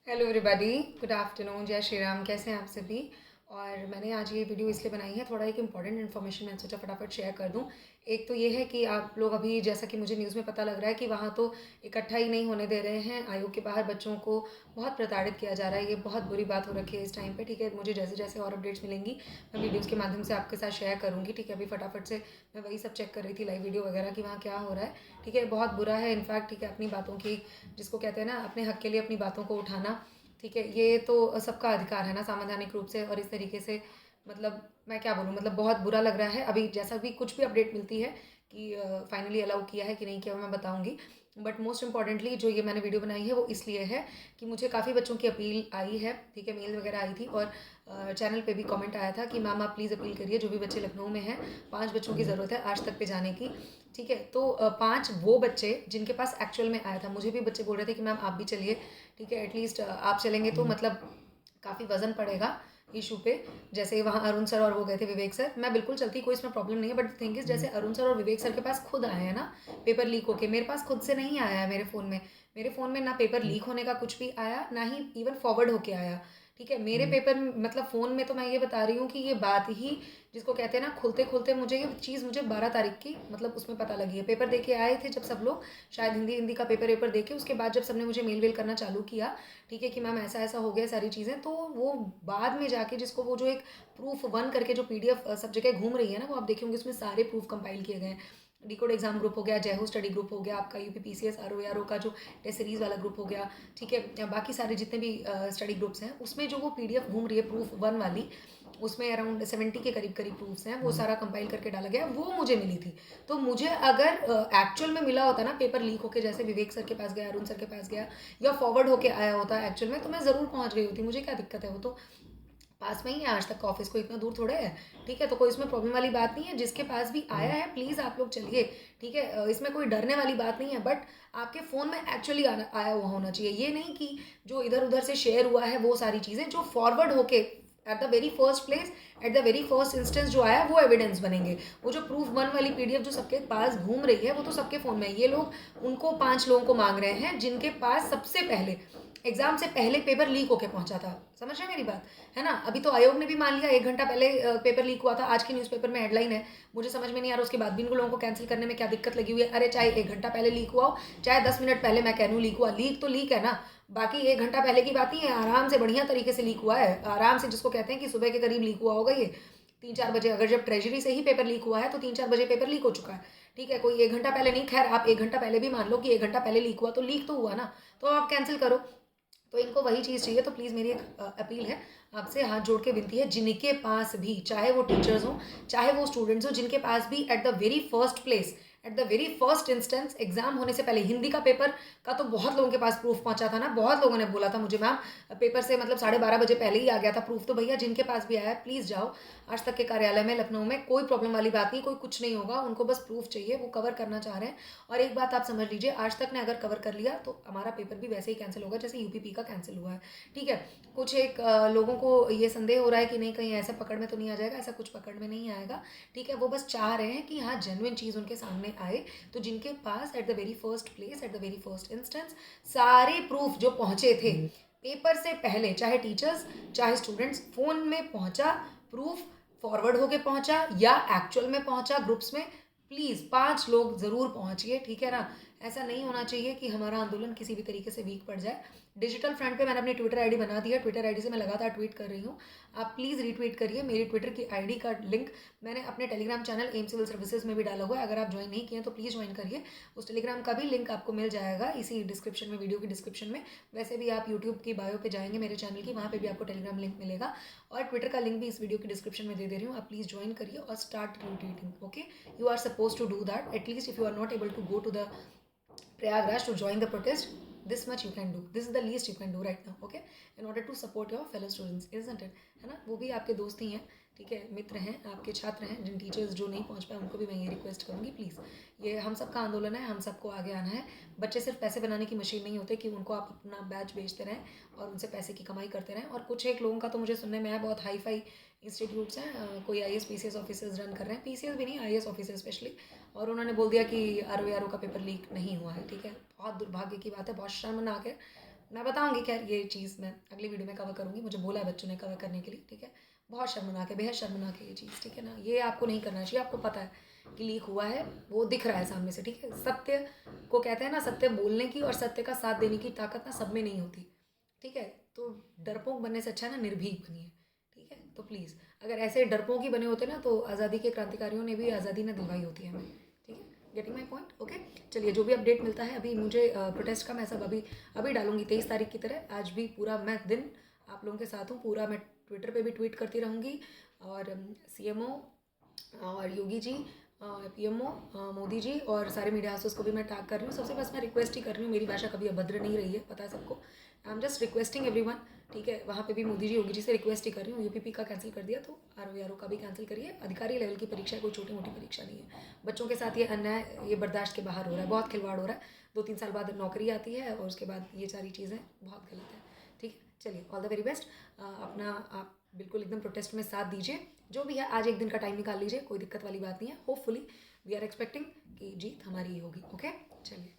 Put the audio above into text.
Hello everybody, good afternoon, जय श्री राम। कैसे हैं आप सभी? और मैंने आज ये वीडियो इसलिए बनाई है, थोड़ा एक इंपॉर्टेंट इन्फॉर्मेशन मैंने सोचा फटाफट शेयर कर दूं। एक तो ये है कि आप लोग अभी, जैसा कि मुझे न्यूज़ में पता लग रहा है कि वहाँ तो इकट्ठा ही नहीं होने दे रहे हैं, आयोग के बाहर बच्चों को बहुत प्रताड़ित किया जा रहा है। ये बहुत बुरी बात हो रखी है इस टाइम पे। ठीक है, मुझे जैसे जैसे और अपडेट्स मिलेंगी मैं वीडियोज़ के माध्यम से आपके साथ शेयर करूँगी। ठीक है, अभी फटाफट से मैं वही सब चेक कर रही थी, लाइव वीडियो वगैरह कि वहाँ क्या हो रहा है। ठीक है, बहुत बुरा है इनफैक्ट। ठीक है, अपनी बातों की, जिसको कहते हैं ना, अपने हक के लिए अपनी बातों को उठाना। ठीक है, ये तो सबका अधिकार है ना संवैधानिक रूप से। और इस तरीके से मतलब मैं क्या बोलूँ, मतलब बहुत बुरा लग रहा है। अभी जैसा भी कुछ भी अपडेट मिलती है कि फाइनली अलाउ किया है कि नहीं किया, वो मैं बताऊंगी। बट मोस्ट इंपॉर्टेंटली जो ये मैंने वीडियो बनाई है वो इसलिए है कि मुझे काफ़ी बच्चों की अपील आई है। ठीक है, मेल वगैरह आई थी और चैनल पे भी कमेंट आया था कि मैम आप प्लीज़ अपील करिए, जो भी बच्चे लखनऊ में हैं, 5 बच्चों की ज़रूरत है आज तक पे जाने की। ठीक है, तो 5 वो बच्चे जिनके पास एक्चुअल में आया था। मुझे भी बच्चे बोल रहे थे कि मैम आप भी चलिए। ठीक है, एटलीस्ट आप चलेंगे तो मतलब काफ़ी वजन पड़ेगा इशू पे। जैसे वहाँ अरुण सर और वो गए थे, विवेक सर, मैं बिल्कुल चलती, कोई इसमें प्रॉब्लम नहीं है। बट थिंग इज, जैसे अरुण सर और विवेक सर के पास खुद आए हैं ना पेपर लीक होके, मेरे पास खुद से नहीं आया है। मेरे फ़ोन में ना पेपर लीक होने का कुछ भी आया, ना ही इवन फॉरवर्ड होके आया। ठीक है, मेरे पेपर मतलब फ़ोन में तो मैं ये बता रही हूँ कि ये बात ही, जिसको कहते हैं ना, खुलते खुलते मुझे ये चीज़ मुझे 12 तारीख की मतलब उसमें पता लगी है। पेपर दे के आए थे जब सब लोग, शायद हिंदी हिंदी का पेपर वेपर दे के, उसके बाद जब सबने मुझे मेल वेल करना चालू किया, ठीक है, कि मैम ऐसा ऐसा हो गया सारी चीज़ें, तो वो बाद में जाके जिसको वो जो एक प्रूफ वन करके जो पीडीएफ सब जगह घूम रही है ना, वो आप देखे होंगे, उसमें सारे प्रूफ कंपाइल किए गए हैं। डिकोड एग्जाम ग्रुप हो गया, जय हो स्टडी ग्रुप हो गया, आपका यूपी पीसीएस आर ओ का जो टेस्ट सीरीज वाला ग्रुप हो गया। ठीक है, बाकी सारे जितने भी स्टडी ग्रुप्स हैं, उसमें जो वो पीडीएफ घूम रही है प्रूफ वन वाली, उसमें अराउंड 70 के करीब करीब प्रूफ्स हैं, वो सारा कंपाइल करके डाला गया, वो मुझे मिली थी। तो मुझे अगर एक्चुअल में मिला होता ना, पेपर लीक होके जैसे विवेक सर के पास गया, अरुण सर के पास गया, या फॉरवर्ड होके आया होता एक्चुअल में, तो मैं ज़रूर पहुंच गई होती। मुझे क्या दिक्कत है, वो तो पास में ही है, आज तक का ऑफिस कोई इतना दूर थोड़े है। ठीक है, तो कोई इसमें प्रॉब्लम वाली बात नहीं है। जिसके पास भी आया है प्लीज़ आप लोग चलिए। ठीक है, इसमें कोई डरने वाली बात नहीं है। बट आपके फ़ोन में एक्चुअली आया हुआ होना चाहिए, ये नहीं कि जो इधर उधर से शेयर हुआ है वो सारी चीज़ें, जो फॉरवर्ड होके eight the very first place, at the very first instance जो आया, वो एविडेंस बनेंगे। वो जो प्रूफ वन वाली पीडीएफ जो सबके पास घूम रही है, वो तो सबके फ़ोन में है। ये लोग उनको 5 लोगों को मांग रहे हैं जिनके पास सबसे पहले एग्जाम से पहले पेपर लीक होके पहुंचा था। समझ रहे हैं मेरी बात, है ना? अभी तो आयोग ने भी मान लिया, 1 घंटा पहले पेपर लीक हुआ था। आज के न्यूज़पेपर में हेडलाइन है, मुझे समझ में नहीं आ रहा उसके बाद भी इन लोगों को कैंसिल करने में क्या दिक्कत लगी हुई है। अरे चाहे 1 घंटा पहले लीक हुआ हो, चाहे 10 मिनट पहले मैं कह दूँ लीक हुआ, लीक तो लीक है ना। बाकी 1 घंटा पहले की बात ही है, आराम से बढ़िया तरीके से लीक हुआ है, आराम से, जिसको कहते हैं कि सुबह के करीब लीक हुआ होगा ये 3-4 बजे। अगर जब ट्रेजरी से ही पेपर लीक हुआ है तो 3-4 बजे पेपर लीक हो चुका है। ठीक है, कोई 1 घंटा पहले नहीं। खैर, आप 1 घंटा पहले भी मान लो कि 1 घंटा पहले लीक हुआ, तो लीक तो हुआ ना, तो आप कैंसिल करो। तो इनको वही चीज़ चाहिए। तो प्लीज़ मेरी एक अपील है आपसे, हाथ जोड़ के विनती है, जिनके पास भी, चाहे वो टीचर्स हों, चाहे वो स्टूडेंट्स हो, जिनके पास भी eight the very first place, at the very first instance, exam होने से पहले हिंदी का पेपर का तो बहुत लोगों के पास प्रूफ पहुंचा था ना। बहुत लोगों ने बोला था मुझे, मैम पेपर से मतलब 12:30 बजे पहले ही आ गया था प्रूफ। तो भैया जिनके पास भी आया है प्लीज़ जाओ आज तक के कार्यालय में लखनऊ में, कोई प्रॉब्लम वाली बात नहीं, कोई कुछ नहीं होगा। उनको बस प्रूफ चाहिए, वो कवर करना चाह रहे हैं। और एक बात आप समझ लीजिए, आज तक ने अगर कवर कर लिया तो हमारा पेपर भी वैसे ही कैंसिल होगा जैसे यूपीपी का कैंसिल हुआ है। ठीक है, कुछ एक लोगों को ये संदेह हो रहा है कि नहीं कहीं ऐसे पकड़ में तो नहीं आ जाएगा, ऐसा कुछ पकड़ में नहीं आएगा। ठीक है, वो बस चाह रहे हैं कि हाँ जेन्युइन चीज़ उनके सामने आए। तो जिनके पास at the very first place, at the very first instance, सारे प्रूफ जो पहुंचे थे पेपर से पहले, चाहे टीचर्स चाहे स्टूडेंट्स, फोन में पहुंचा प्रूफ, फॉरवर्ड होके पहुंचा या एक्चुअल में पहुंचा ग्रुप्स में, प्लीज़ 5 लोग ज़रूर पहुंचिए। ठीक है ना? ऐसा नहीं होना चाहिए कि हमारा आंदोलन किसी भी तरीके से वीक पड़ जाए। डिजिटल फ्रंट पे मैंने अपनी ट्विटर आईडी बना दी है, ट्विटर आईडी से मैं लगातार ट्वीट कर रही हूँ। आप प्लीज़ रीट्वीट करिए। मेरी ट्विटर की आईडी का लिंक मैंने अपने Telegram channel M civil services में भी डाला हुआ है, अगर आप ज्वाइन नहीं किए तो प्लीज़ ज्वाइन करिए। उस टेलीग्राम का भी लिंक आपको मिल जाएगा इसी डिस्क्रिप्शन में, वीडियो की डिस्क्रिप्शन में। वैसे भी आप यूट्यूब की बायो पे जाएंगे मेरे चैनल की, वहाँ पे भी आपको टेलीग्राम लिंक मिलेगा, और ट्विटर का लिंक भी इस वीडियो की डिस्क्रिप्शन में दे दे रही हूँ। आप प्लीज़ ज्वाइन करिए और start retweeting. Okay, you are suppose to do that, at least if you are not able to go to the Prayagraj to join the protest, this much you can do. This is the least you can do right now, okay? In order to support your fellow students, isn't it? है ना? वो भी आपके दोस्त ही हैं, ठीक है, मित्र हैं, आपके छात्र हैं। जिन टीचर्स जो नहीं पहुंच पाए उनको भी मैं ये रिक्वेस्ट करूँगी, प्लीज़, ये हम सबका आंदोलन है, हम सबको आगे आना है। बच्चे सिर्फ पैसे बनाने की मशीन नहीं होते कि उनको आप अपना बैच बेचते रहें और उनसे पैसे की कमाई करते रहें। और कुछ एक लोगों का तो मुझे सुनने में आया, बहुत हाई फाई इंस्टीट्यूट्स हैं, कोई I S P C S officers run कर रहे हैं, पी सी एस भी नहीं, आई एस ऑफिसर स्पेशली, और उन्होंने बोल दिया कि आर ओ का पेपर लीक नहीं हुआ है। ठीक है, बहुत दुर्भाग्य की बात है, बहुत शर्मनाक है। मैं बताऊंगी, खैर ये चीज़ मैं अगली वीडियो में कवर करूंगी, मुझे बोला है बच्चों ने कवर करने के लिए, ठीक है। बहुत शर्मनाक है, बेहद शर्मनाक है ये चीज़, ठीक है ना। ये आपको नहीं करना चाहिए, आपको पता है कि लीक हुआ है, वो दिख रहा है सामने से, ठीक है। सत्य को कहते हैं ना, सत्य बोलने की और सत्य का साथ देने की ताकत ना सब में नहीं होती, ठीक है। तो डरपोक बनने से अच्छा है ना निर्भीक बनिए, ठीक है। तो प्लीज़ अगर ऐसे डरपोक ही बने होते ना तो आज़ादी के क्रांतिकारियों ने भी आज़ादी ना दिलवाई होती है हमें, ठीक है। Getting my point, okay. चलिए, जो भी अपडेट मिलता है, अभी मुझे प्रोटेस्ट का मैं सब अभी अभी डालूंगी 23 तारीख की तरह। आज भी पूरा मैं दिन आप लोगों के साथ हूँ, पूरा मैं ट्विटर पे भी ट्वीट करती रहूँगी, और CMO और योगी जी, PMO मोदी जी और सारे मीडिया हाउसेस को भी मैं टैग कर रही हूँ। सबसे बस मैं रिक्वेस्ट ही कर रही हूँ, मेरी भाषा कभी अभद्र नहीं रही है, पता है सबको। I am just requesting everyone, ठीक है। वहाँ पे भी मोदी जी योगी जी से रिक्वेस्ट ही कर रही हूँ। UPP का कैंसिल कर दिया तो RO का भी कैंसिल करिए। अधिकारी लेवल की परीक्षा है, कोई छोटी मोटी परीक्षा नहीं है। बच्चों के साथ ये अन्याय, ये बर्दाश्त के बाहर हो रहा है, बहुत खिलवाड़ हो रहा है। 2-3 साल बाद नौकरी आती है और उसके बाद ये सारी चीज़ें बहुत गलत है, ठीक है। चलिए, ऑल द वेरी बेस्ट। अपना आप बिल्कुल एकदम प्रोटेस्ट में साथ दीजिए, जो भी है। आज एक दिन का टाइम निकाल लीजिए, कोई दिक्कत वाली बात नहीं है। होपफुली वी आर एक्सपेक्टिंग कि जीत हमारी ही होगी, ओके। चलिए।